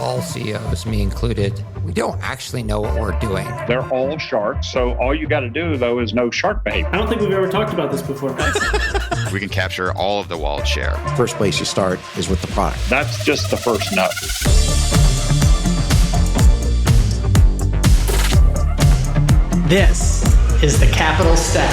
all CEOs, me included, we don't actually know what we're doing. They're all sharks, so all you got to do, though, is know shark behavior. I don't think we've ever talked about this before. We can capture all of the wallet share. First place you start is with the product. That's just the first nut. This is the Capital Stack.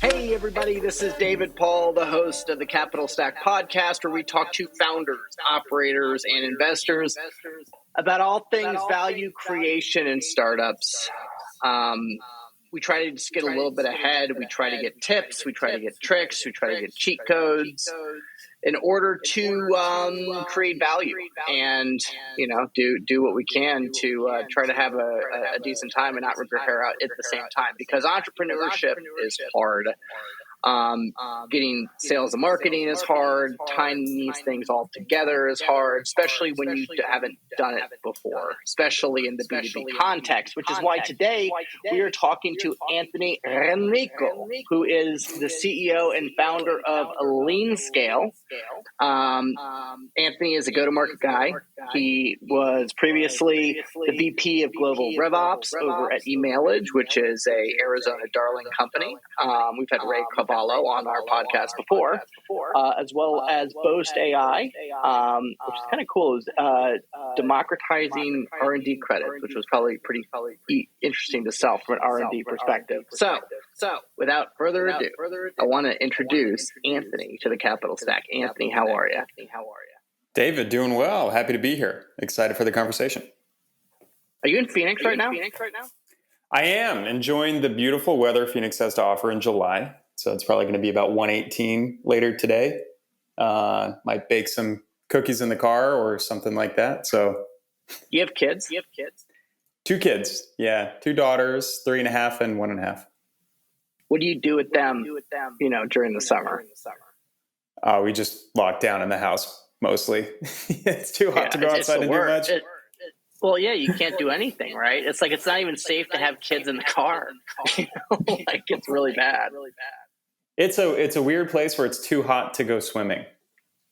Hey everybody, this is David Paul, the host of the Capital Stack podcast, where we talk to founders, operators, and investors about all things value creation in startups. We try to just get a little bit ahead. We try to get tips. We try to get tricks. We try to get cheat codes in order to create value and, do what we can to try to have a decent time and not rip your hair out at the same time, because entrepreneurship is hard. Getting sales and marketing is hard. Tying these things all together is hard, especially when you haven't done it before, especially in the B2B context, which is why today we are talking to Anthony Enrico, who is the CEO and founder of LeanScale. Anthony is a go-to-market guy. He was previously the VP of Global Revops over at Emailage, which is a Arizona darling company. We've had Ray Cavallo on our podcast before, as well as Boast AI, which is kind of cool. It was democratizing R&D credits, which was probably pretty interesting to sell from an R&D perspective. So without further ado, I want to introduce Anthony to the Capital Stack. Anthony, how are you? David, doing well. Happy to be here. Excited for the conversation. Are you in Phoenix right now? I am enjoying the beautiful weather Phoenix has to offer in July. So it's probably going to be about 118 later today. Might bake some cookies in the car or something like that. So, you have kids? 2 kids. Yeah. 2 daughters, 3.5 and 1.5. What do you do with them, during the summer? We just lock down in the house mostly. It's too hot to go outside and do much. Well, yeah, you can't do anything, right? It's like, it's not even safe to have kids in the car. Like, it's really bad. It's a weird place where it's too hot to go swimming.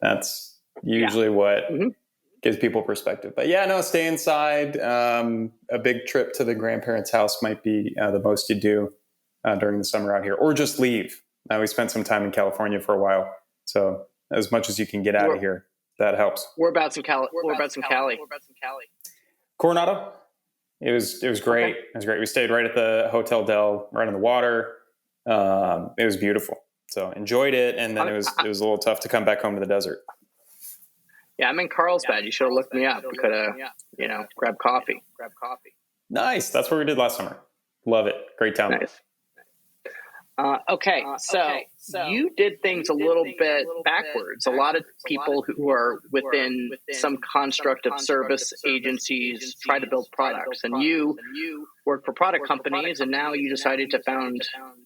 That's usually what gives people perspective. But yeah, no, stay inside. A big trip to the grandparents' house might be the most you do during the summer out here, or just leave. We spent some time in California for a while, so as much as you can get out of here, that helps. Whereabouts in Cali? Coronado. It was great. Okay. It was great. We stayed right at the Hotel Del, right on the water. It was beautiful. So enjoyed it. And then it was a little tough to come back home to the desert. Yeah, I'm in Carlsbad. You should have looked me up. We could have, grabbed coffee. Nice. That's what we did last summer. Love it. Great town. Nice. So you did things a little bit backwards. A lot of people who are within some construct of service agencies try to build products, and you work for product companies, and now you decided to found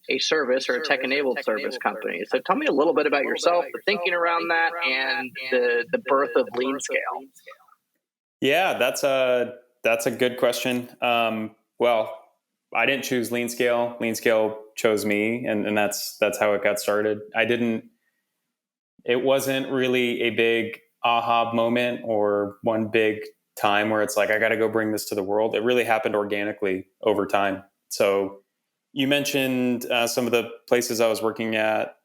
a service or a tech-enabled service company. So tell me a little bit about yourself, the thinking around that, and the birth of LeanScale. Yeah, that's a good question. Well, I didn't choose LeanScale. LeanScale chose me, and that's how it got started. It wasn't really a big aha moment or one big time where it's like, I got to go bring this to the world. It really happened organically over time. So you mentioned some of the places I was working at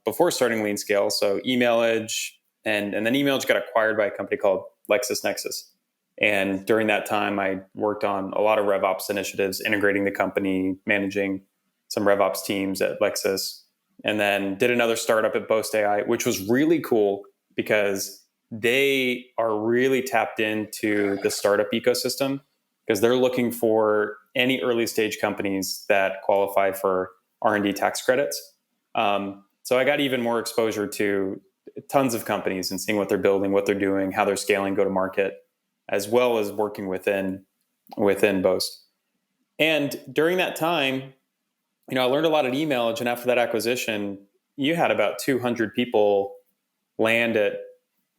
before starting LeanScale. So Emailage, and then Emailage got acquired by a company called LexisNexis. And during that time, I worked on a lot of RevOps initiatives, integrating the company, managing some RevOps teams at Lexis, and then did another startup at Boast AI, which was really cool because they are really tapped into the startup ecosystem, because they're looking for any early stage companies that qualify for R&D tax credits. So I got even more exposure to tons of companies and seeing what they're building, what they're doing, how they're scaling, go to market, as well as working within Boast. And during that time, I learned a lot at Emailage, and after that acquisition, you had about 200 people land at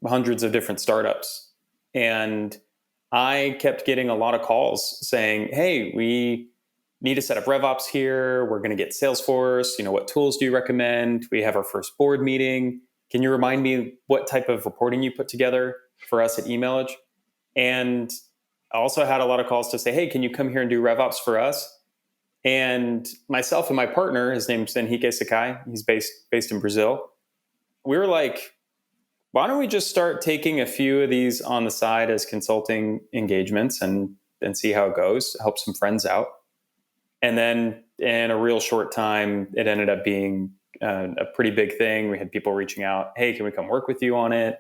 hundreds of different startups. And I kept getting a lot of calls saying, hey, we need to set up RevOps here. We're going to get Salesforce. What tools do you recommend? We have our first board meeting. Can you remind me what type of reporting you put together for us at Emailage? And I also had a lot of calls to say, hey, can you come here and do RevOps for us? And myself and my partner, his name's Enrico Sakai, he's based in Brazil. We were like, why don't we just start taking a few of these on the side as consulting engagements and see how it goes, help some friends out. And then in a real short time, it ended up being a pretty big thing. We had people reaching out, hey, can we come work with you on it?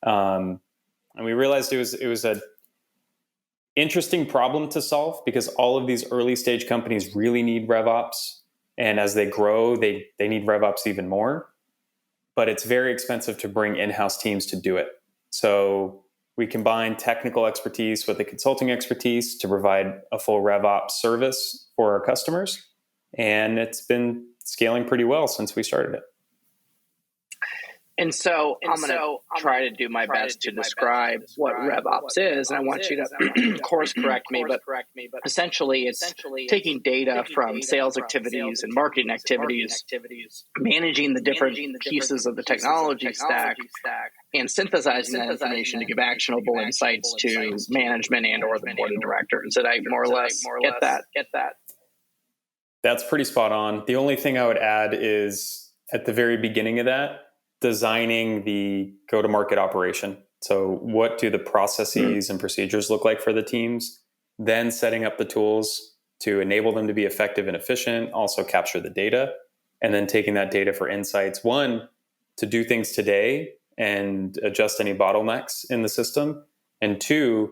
And we realized it was a interesting problem to solve because all of these early stage companies really need RevOps. And as they grow, they need RevOps even more. But it's very expensive to bring in-house teams to do it. So we combine technical expertise with the consulting expertise to provide a full RevOps service for our customers. And it's been scaling pretty well since we started it. And so I'm going to try to do my best to describe what RevOps is, and I want you to course correct me, but essentially it's taking data from sales activities and marketing activities, managing the different pieces of the technology stack, and synthesizing that information to give actionable insights to management and or the board of directors. Did I more or less get that? That's pretty spot on. The only thing I would add is at the very beginning of that, designing the go-to-market operation. So what do the processes and procedures look like for the teams? Then setting up the tools to enable them to be effective and efficient, also capture the data, and then taking that data for insights. One, to do things today and adjust any bottlenecks in the system. And two,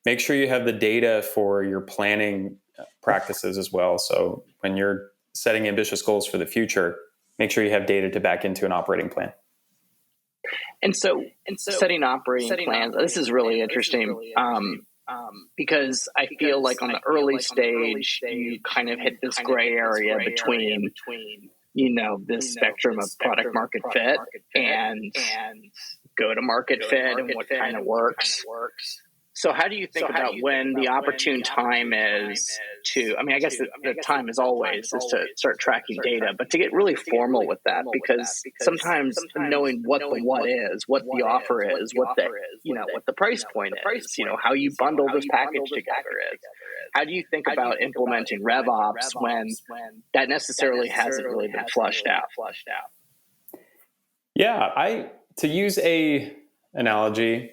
make sure you have the data for your planning practices as well. So when you're setting ambitious goals for the future, make sure you have data to back into an operating plan. And so setting operating plans, this is really interesting because I feel like on the early stage, you kind of hit this gray area between, this spectrum of product market fit and go to market fit and what kind of works. So how do you think about when the opportune time is to, I guess the time is always is to start tracking data, but to get really formal with that, because sometimes knowing what the what is, what the offer is, what the price point is, how you bundle this package together is. How do you think about implementing RevOps when that necessarily hasn't really been flushed out? Yeah, to use a analogy,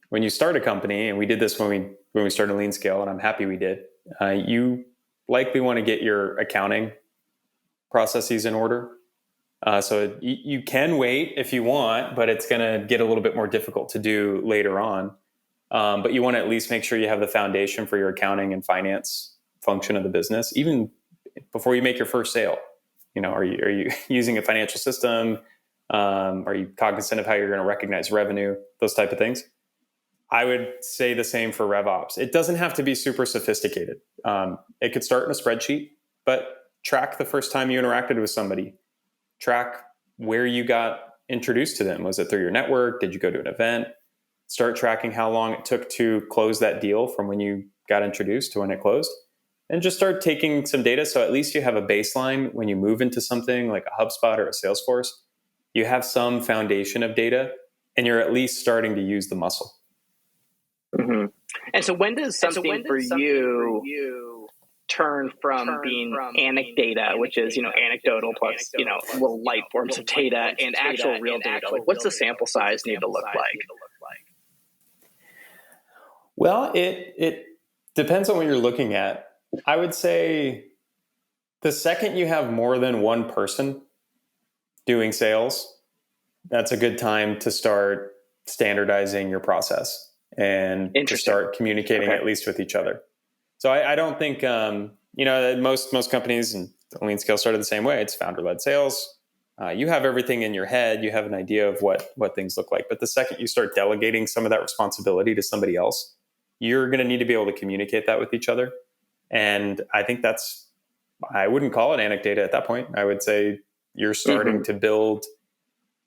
when you start a company, and we did this when we started LeanScale, and I'm happy we did, you likely want to get your accounting processes in order. So you can wait if you want, but it's going to get a little bit more difficult to do later on. But you want to at least make sure you have the foundation for your accounting and finance function of the business, even before you make your first sale. Are you using a financial system? Are you cognizant of how you're going to recognize revenue? Those type of things. I would say the same for RevOps. It doesn't have to be super sophisticated. It could start in a spreadsheet, but track the first time you interacted with somebody. Track where you got introduced to them. Was it through your network? Did you go to an event? Start tracking how long it took to close that deal from when you got introduced to when it closed. And just start taking some data so at least you have a baseline when you move into something like a HubSpot or a Salesforce. You have some foundation of data and you're at least starting to use the muscle. Mm-hmm. And so when does something for you turn from being anecdata, which is, anecdotal plus, little light forms of data and actual real data? Like, what's the sample size need to look like? Well, it depends on what you're looking at. I would say the second you have more than one person doing sales, that's a good time to start standardizing your process and to start communicating at least with each other. So I don't think, most companies, and LeanScale started the same way. It's founder-led sales. You have everything in your head. You have an idea of what things look like. But the second you start delegating some of that responsibility to somebody else, you're going to need to be able to communicate that with each other. And I think I wouldn't call it anecdata at that point. I would say you're starting to build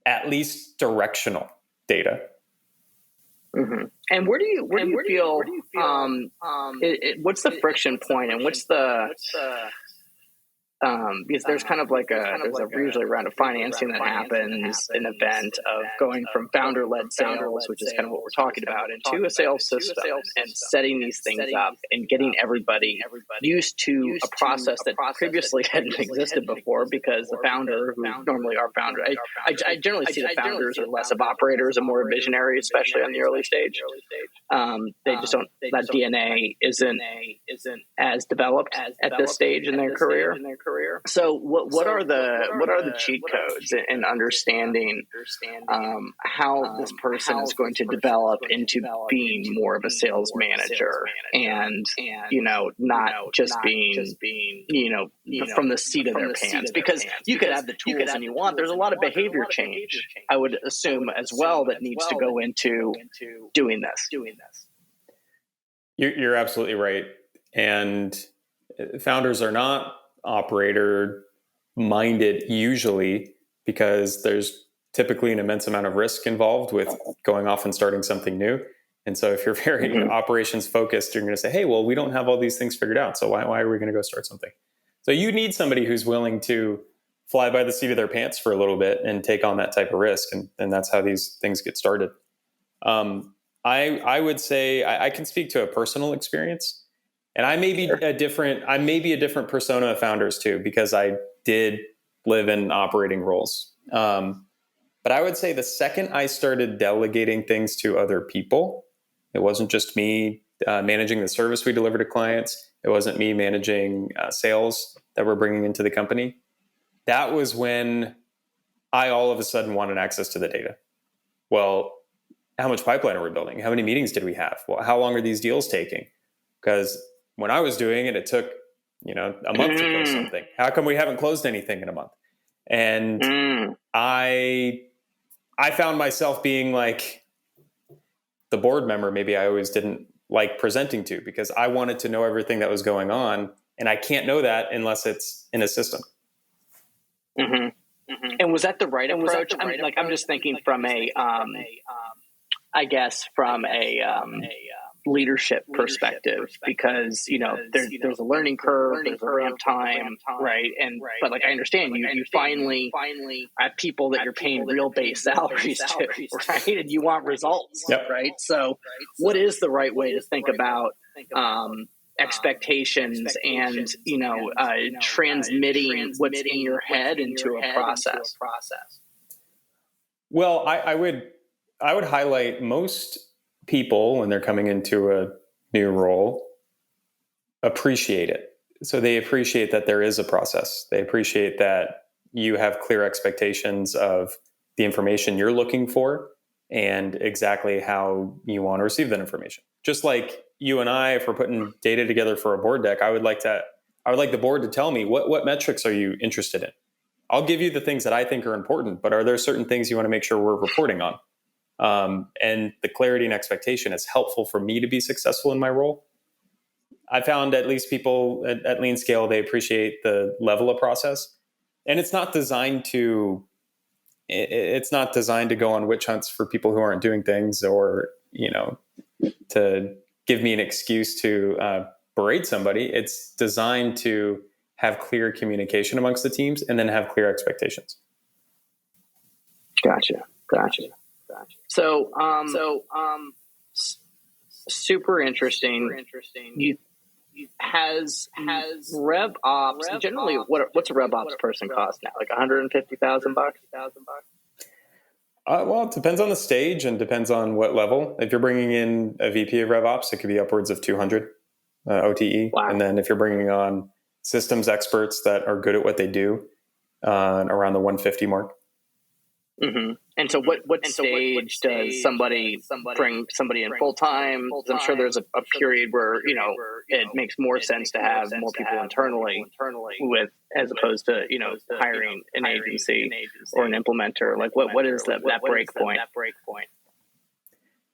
at least directional data. Mm-hmm. And where do you feel? What's the friction point, and what's the because there's kind of like usually a round of financing that happens, an event of going from founder-led sales, which is kind of what we're talking about, into a sales system and setting these things up and getting everybody used to a process that previously hadn't existed before, because the founder, who normally are founder, I generally see the founders are less of operators and more visionary, especially on the early stage. They just don't, that DNA isn't as developed at this stage in their career. So what are the cheat codes in understanding how this person is going to develop into being more of a sales manager, and not just being from the seat of their pants? Because you could have the tools and you want, there's a lot of behavior change, I would assume, as well, that needs to go into doing this. You're absolutely right. And founders are not operator minded usually, because there's typically an immense amount of risk involved with going off and starting something new. And so if you're very operations focused, you're going to say, hey, well, we don't have all these things figured out, so why are we going to go start something? So you need somebody who's willing to fly by the seat of their pants for a little bit and take on that type of risk. And that's how these things get started. I would say I can speak to a personal experience. And I may be a different persona of founders too, because I did live in operating roles. But I would say the second I started delegating things to other people, it wasn't just me managing the service we deliver to clients. It wasn't me managing sales that we're bringing into the company. That was when I all of a sudden wanted access to the data. Well, how much pipeline are we building? How many meetings did we have? Well, how long are these deals taking? Because when I was doing it, it took, a month to close something. How come we haven't closed anything in a month? And I found myself being like the board member maybe I always didn't like presenting to, because I wanted to know everything that was going on. And I can't know that unless it's in a system. Mm-hmm. Mm-hmm. And was that the right approach? I'm just thinking from a leadership perspective, because there's a learning curve, there's a ramp time, right? But I understand you finally have people that you're paying real base salaries to, right? And you want results, right? So what is the right way to think about expectations and transmitting what's in your head into a process? Well, I would highlight most people, when they're coming into a new role, appreciate it. So they appreciate that there is a process. They appreciate that you have clear expectations of the information you're looking for and exactly how you want to receive that information. Just like you and I, if we're putting data together for a board deck, I would like the board to tell me what metrics are you interested in. I'll give you the things that I think are important, but are there certain things you want to make sure we're reporting on? And the clarity and expectation is helpful for me to be successful in my role. I found at least people at LeanScale, they appreciate the level of process, and it's not designed to go on witch hunts for people who aren't doing things, or, to give me an excuse to berate somebody. It's designed to have clear communication amongst the teams and then have clear expectations. Gotcha. So, super interesting. Has RevOps generally, what's a RevOps person cost now? Like $150,000? Well, it depends on the stage and depends on what level. If you're bringing in a VP of RevOps, it could be upwards of 200 OTE. Wow. And then if you're bringing on systems experts that are good at what they do, around the 150 mark. Mm-hmm. And so what stage does somebody bring somebody in full time? I'm sure there's a period where, it makes more sense to have more people internally with, as opposed to, hiring an agency or an implementer. Like what is that break point?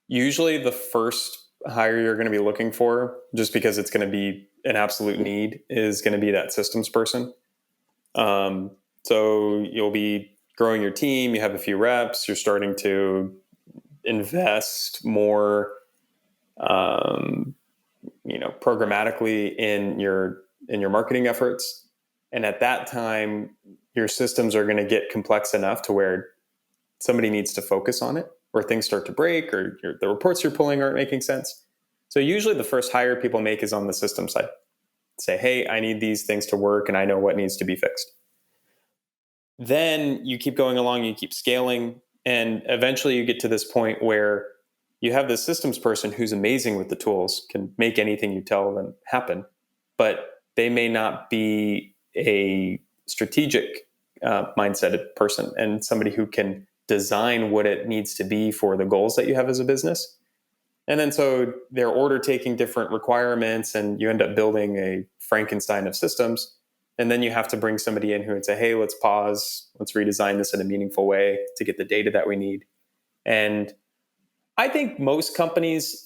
Usually the first hire you're going to be looking for, just because it's going to be an absolute need, is going to be that systems person. So you'll be growing your team, you have a few reps, you're starting to invest more, programmatically in your marketing efforts. And at that time, your systems are going to get complex enough to where somebody needs to focus on it, or things start to break, or the reports you're pulling aren't making sense. So usually the first hire people make is on the system side. Say, hey, I need these things to work and I know what needs to be fixed. Then you keep going along, you keep scaling, and eventually you get to this point where you have this systems person who's amazing with the tools, can make anything you tell them happen, but they may not be a strategic mindset person and somebody who can design what it needs to be for the goals that you have as a business. And then so they're order taking different requirements, and you end up building a Frankenstein of systems. And then you have to bring somebody in who would say, hey, let's pause, let's redesign this in a meaningful way to get the data that we need. And I think most companies,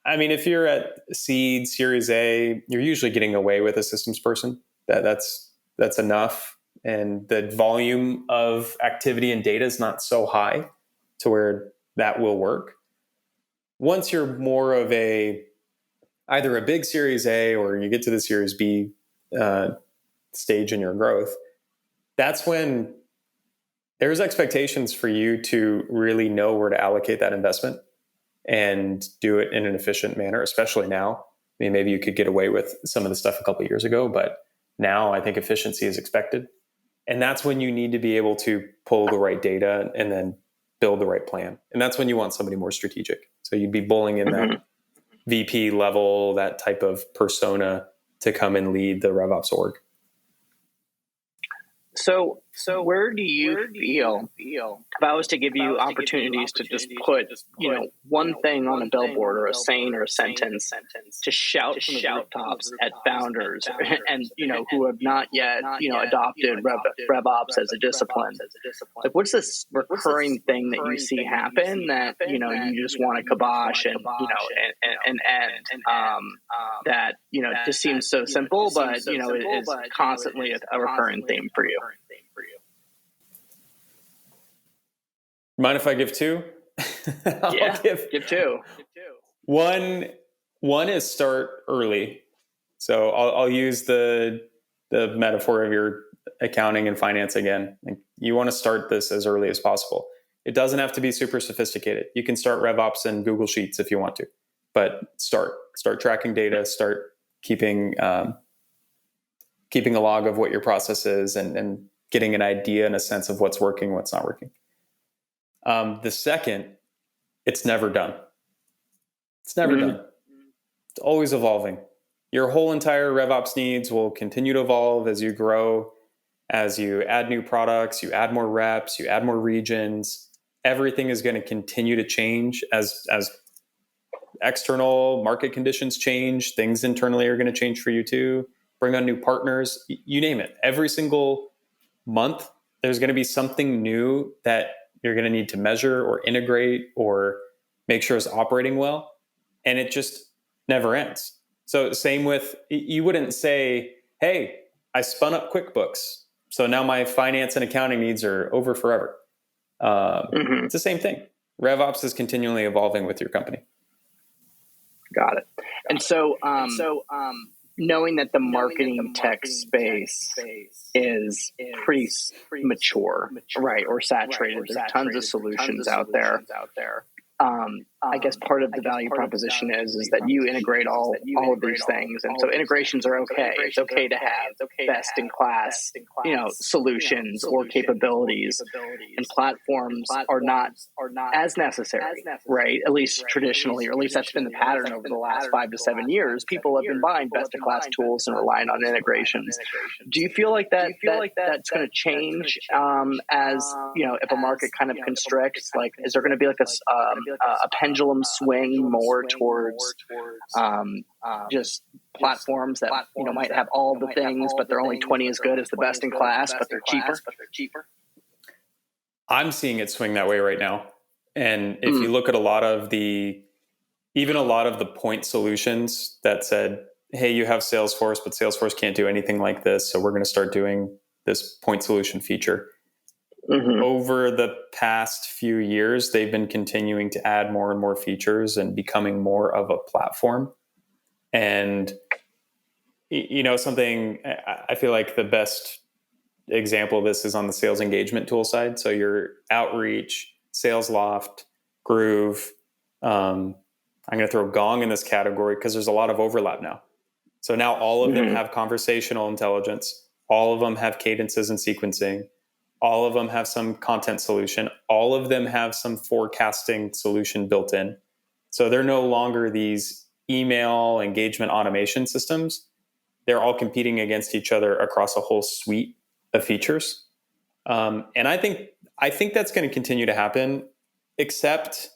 if you're at seed, Series A, you're usually getting away with a systems person. That's enough. And the volume of activity and data is not so high to where that will work. Once you're more of either a big Series A or you get to the Series B stage in your growth, that's when there's expectations for you to really know where to allocate that investment and do it in an efficient manner, especially now. Maybe you could get away with some of the stuff a couple of years ago, but now I think efficiency is expected. And that's when you need to be able to pull the right data and then build the right plan. And that's when you want somebody more strategic. So you'd be bowling in that VP level, that type of persona to come and lead the RevOps org. So where do you feel, if I was to give you opportunities to just put, one thing on a billboard or a saying or a sentence to shout from the rooftops at founders and, who have not yet, adopted RevOps as a discipline, like what's this recurring thing that you see happen that, you just want to kibosh and that, just seems so simple, but, it is constantly a recurring theme for you? Mind if I give two? Yeah, give two. One is start early. So I'll use the metaphor of your accounting and finance again. Like, you want to start this as early as possible. It doesn't have to be super sophisticated. You can start RevOps in Google Sheets if you want to, but start tracking data, start keeping a log of what your process is and getting an idea and a sense of what's working, what's not working. The second, it's never done. It's never done. It's always evolving. Your whole entire RevOps needs will continue to evolve as you grow, as you add new products, you add more reps, you add more regions. Everything is going to continue to change as external market conditions change. Things internally are going to change for you too. Bring on new partners, you name it. Every single month, there's going to be something new that you're going to need to measure or integrate or make sure is operating well. And it just never ends. So same with, you wouldn't say, hey, I spun up QuickBooks, so now my finance and accounting needs are over forever. It's the same thing. RevOps is continually evolving with your company. Got it. And so, knowing that the marketing tech space is pretty mature, right, or saturated, there's tons of solutions out there. I guess part of the value proposition is that you integrate all of these things, and so integrations are okay. It's okay to have best in class, solutions or capabilities, and platforms are not as necessary, right? At least traditionally, or at least that's been the pattern over the last 5 to 7 years. People have been buying best in class tools and relying on integrations. Do you feel like that's going to change as if a market kind of constricts? Like, is there going to be like a pendulum swing more towards just platforms that might have all the things, but they're only 20 as good as the best in class, but they're cheaper? I'm seeing it swing that way right now. And if you look at a lot of the point solutions that said, hey, you have Salesforce, but Salesforce can't do anything like this, so we're going to start doing this point solution feature. over the past few years, they've been continuing to add more and more features and becoming more of a platform. And, something I feel like the best example of this is on the sales engagement tool side. So your Outreach, SalesLoft, Groove. I'm going to throw Gong in this category because there's a lot of overlap now. So now all of them have conversational intelligence. All of them have cadences and sequencing. All of them have some content solution. All of them have some forecasting solution built in. So they're no longer these email engagement automation systems. They're all competing against each other across a whole suite of features. And I think that's going to continue to happen, except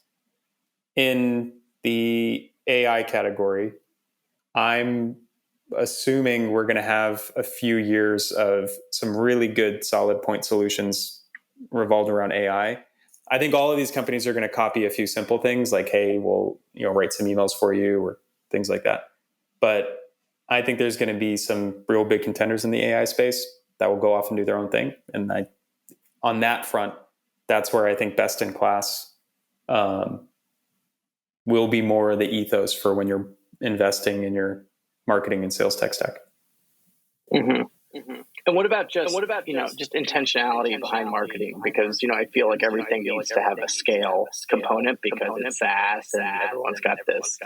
in the AI category. I'm assuming we're going to have a few years of some really good solid point solutions revolved around AI. I think all of these companies are going to copy a few simple things like, hey, we'll write some emails for you or things like that. But I think there's going to be some real big contenders in the AI space that will go off and do their own thing. And on that front, that's where I think best in class will be more of the ethos for when you're investing in your marketing and sales tech stack. And what about just intentionality behind marketing? Because, I feel like everything needs to have a scale component because it's SaaS and everyone's got this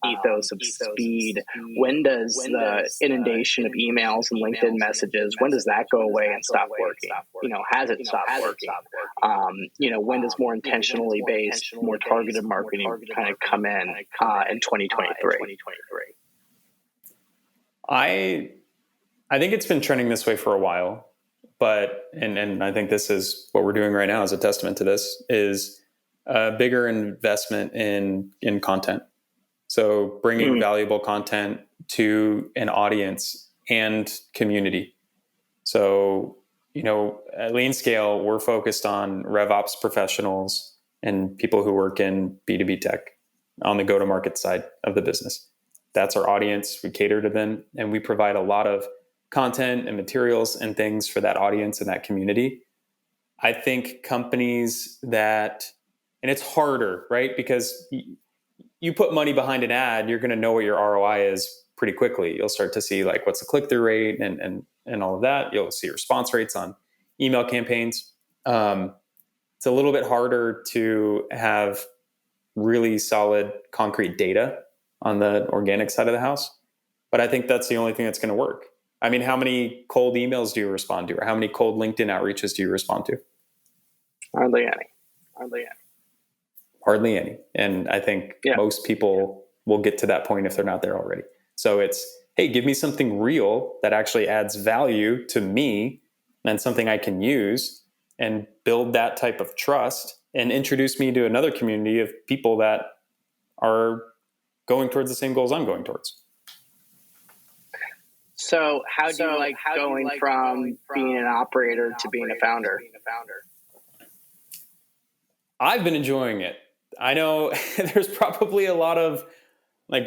ethos of speed. When does the inundation of emails and LinkedIn messages, when does that go away and stop working? Has it stopped working? When does more intentionally based, more targeted marketing kind of come in 2023? I think it's been trending this way for a while, but and I think this is what we're doing right now as a testament to this is a bigger investment in content. So bringing valuable content to an audience and community. So, at LeanScale, we're focused on RevOps professionals and people who work in B2B tech on the go-to-market side of the business. That's our audience. We cater to them, and we provide a lot of content and materials and things for that audience and that community. I think companies and it's harder, right? Because you put money behind an ad, you're going to know what your ROI is pretty quickly. You'll start to see what's the click-through rate and all of that. You'll see response rates on email campaigns. It's a little bit harder to have really solid concrete data on the organic side of the house. But I think that's the only thing that's going to work. I mean, how many cold emails do you respond to? Or how many cold LinkedIn outreaches do you respond to? Hardly any. Hardly any. And I think most people will get to that point if they're not there already. So it's, hey, give me something real that actually adds value to me and something I can use and build that type of trust and introduce me to another community of people that are going towards the same goals I'm going towards. So how do you like going from being an operator to being a founder? I've been enjoying it. I know there's probably a lot of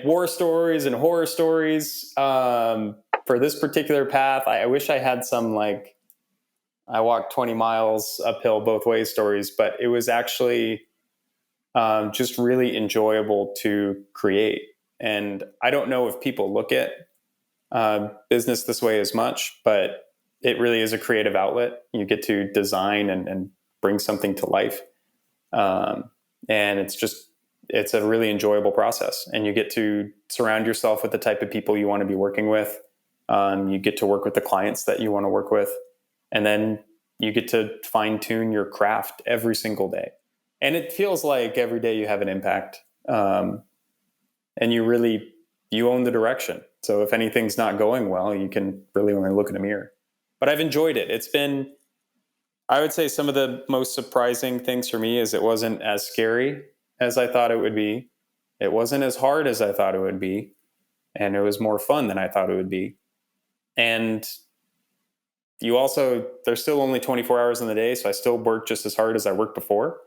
war stories and horror stories for this particular path. I wish I had some I walked 20 miles uphill both ways stories, but it was actually just really enjoyable to create. And I don't know if people look at business this way as much, but it really is a creative outlet. You get to design and bring something to life. And it's a really enjoyable process. And you get to surround yourself with the type of people you want to be working with. You get to work with the clients that you want to work with. And then you get to fine tune your craft every single day. And it feels like every day you have an impact. And you own the direction. So if anything's not going well, you can really only look in a mirror. But I've enjoyed it. It's been, I would say some of the most surprising things for me is it wasn't as scary as I thought it would be. It wasn't as hard as I thought it would be. And it was more fun than I thought it would be. And there's still only 24 hours in the day. So I still work just as hard as I worked before.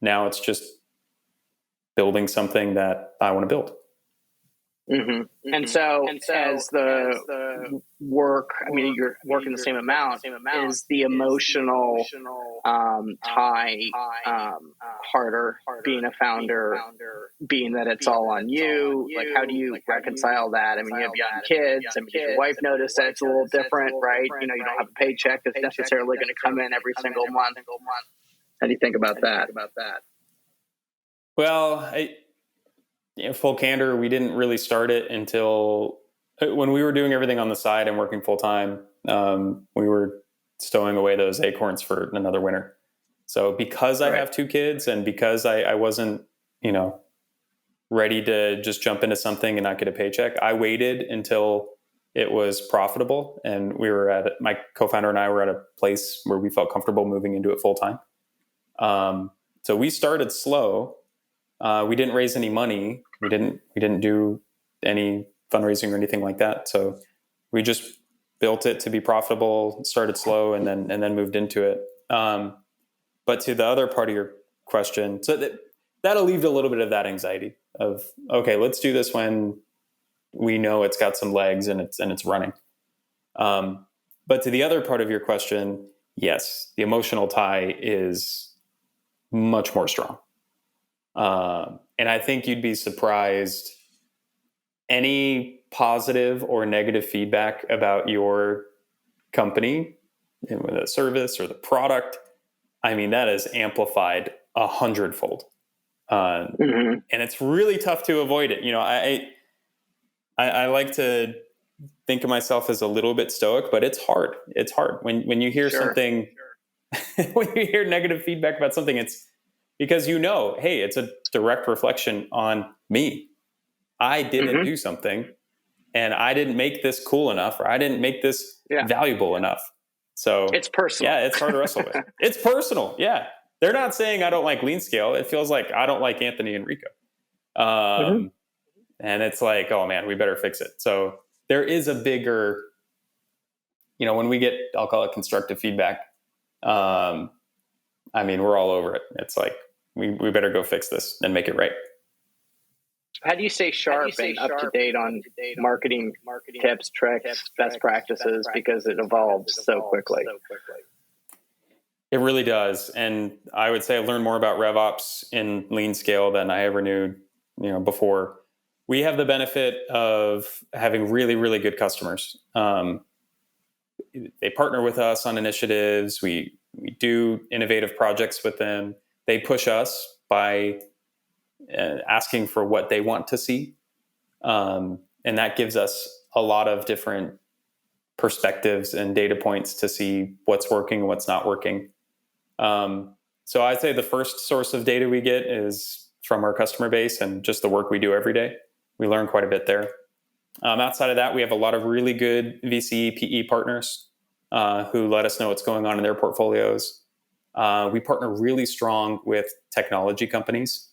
Now it's just building something that I want to build. And so, as the work, I mean, you're working the same amount. Is the emotional tie harder being a founder, being that it's all on you? Like, how do you reconcile that? I mean, you have young kids. I mean, does your wife notice that it's a little different, right? You know, you don't have a paycheck that's necessarily going to come in every single month. How do you think about that? Well, full candor, we didn't really start it until when we were doing everything on the side and working full time. We were stowing away those acorns for another winter. So because I have two kids and because I wasn't, ready to just jump into something and not get a paycheck, I waited until it was profitable. And my co-founder and I were at a place where we felt comfortable moving into it full time. So we started slow. We didn't raise any money. We didn't do any fundraising or anything like that. So we just built it to be profitable, started slow, and then moved into it. But to the other part of your question, so that alleviated a little bit of that anxiety of, okay, let's do this when we know it's got some legs and it's running. But to the other part of your question, yes, the emotional tie is much more strong. And I think you'd be surprised any positive or negative feedback about your company, the service or the product. I mean, that is amplified 100-fold. And it's really tough to avoid it. I like to think of myself as a little bit stoic, but it's hard. It's hard when you hear something, when you hear negative feedback about something, it's because hey, it's a direct reflection on me. I didn't do something and I didn't make this cool enough, or I didn't make this valuable enough. So it's personal. Yeah, it's hard to wrestle with. It's personal. Yeah. They're not saying I don't like LeanScale. It feels like I don't like Anthony Enrico. And it's like, oh man, we better fix it. So there is a bigger, when we get, I'll call it constructive feedback. I mean, we're all over it. It's like, we better go fix this and make it right. How do you stay sharp and up to date on marketing tips, tricks, best practices, because it evolves so quickly? It really does. And I would say I've learned more about Revops in LeanScale than I ever knew, before. We have the benefit of having really, really good customers. They partner with us on initiatives. We do innovative projects with them. They push us by asking for what they want to see. And that gives us a lot of different perspectives and data points to see what's working and what's not working. So I'd say the first source of data we get is from our customer base and just the work we do every day. We learn quite a bit there. Outside of that, we have a lot of really good VC, PE partners who let us know what's going on in their portfolios. We partner really strong with technology companies.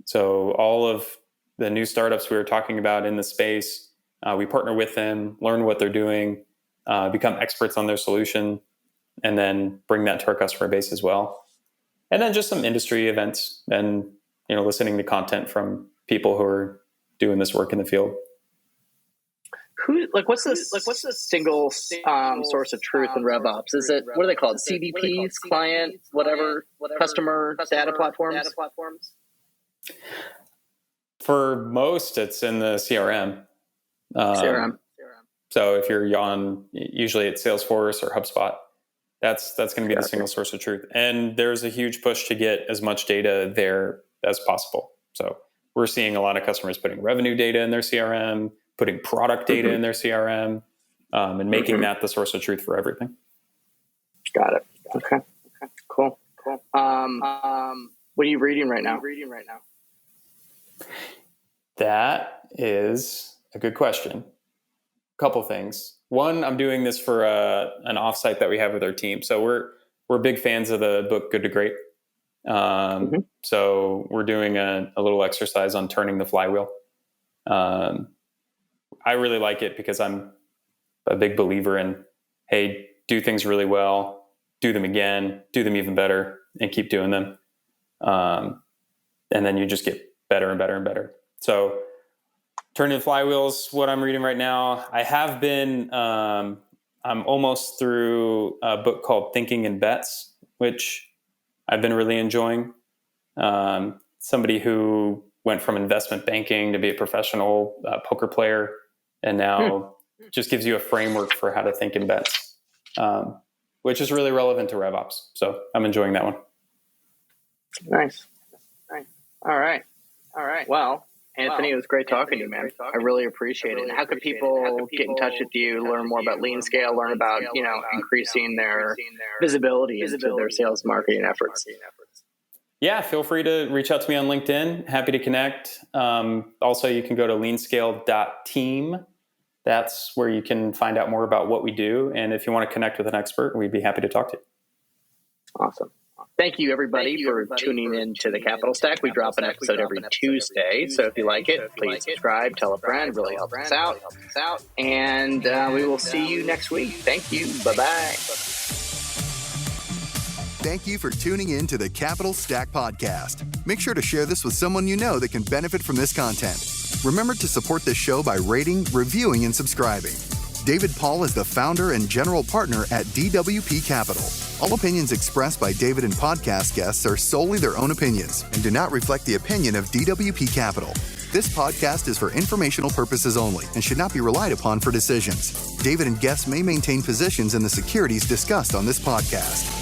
So all of the new startups we were talking about in the space, we partner with them, learn what they're doing, become experts on their solution, and then bring that to our customer base as well. And then just some industry events and, listening to content from people who are doing this work in the field. What's the single source of truth in RevOps? Is it, what are they called? CDPs, client, whatever, customer data platforms? For most, it's in the CRM. CRM. So if you're on, usually it's Salesforce or HubSpot, that's going to be the single source of truth. And there's a huge push to get as much data there as possible. So we're seeing a lot of customers putting revenue data in their CRM, putting product data in their CRM, and making that the source of truth for everything. Got it. Okay. Cool. What are you reading right now? That is a good question. Couple things. One, I'm doing this for an offsite that we have with our team. So we're big fans of the book Good to Great. So we're doing a little exercise on turning the flywheel. I really like it because I'm a big believer in, hey, do things really well, do them again, do them even better, and keep doing them. And then you just get better and better and better. So Turning Flywheels, what I'm reading right now. I have been, I'm almost through a book called Thinking in Bets, which I've been really enjoying. Somebody who went from investment banking to be a professional poker player, and now just gives you a framework for how to think in bets, which is really relevant to RevOps. So I'm enjoying that one. Nice. All right. Well, Anthony, it was great talking to you, man. I really appreciate it. And how can people get in touch with you, learn more about LeanScale, learn about, increasing their visibility into their sales marketing efforts? Yeah, feel free to reach out to me on LinkedIn. Happy to connect. Also, you can go to leanscale.team. That's where you can find out more about what we do. And if you want to connect with an expert, we'd be happy to talk to you. Awesome. Thank you, everybody, for tuning in to the Capital Stack. We drop an episode every Tuesday. So if you like it, please subscribe, tell a friend. Really helps us out. And we will see you next week. Thank you. Bye-bye. Thank you for tuning in to the Capital Stack Podcast. Make sure to share this with someone you know that can benefit from this content. Remember to support this show by rating, reviewing, and subscribing. David Paul is the founder and general partner at DWP Capital. All opinions expressed by David and podcast guests are solely their own opinions and do not reflect the opinion of DWP Capital. This podcast is for informational purposes only and should not be relied upon for decisions. David and guests may maintain positions in the securities discussed on this podcast.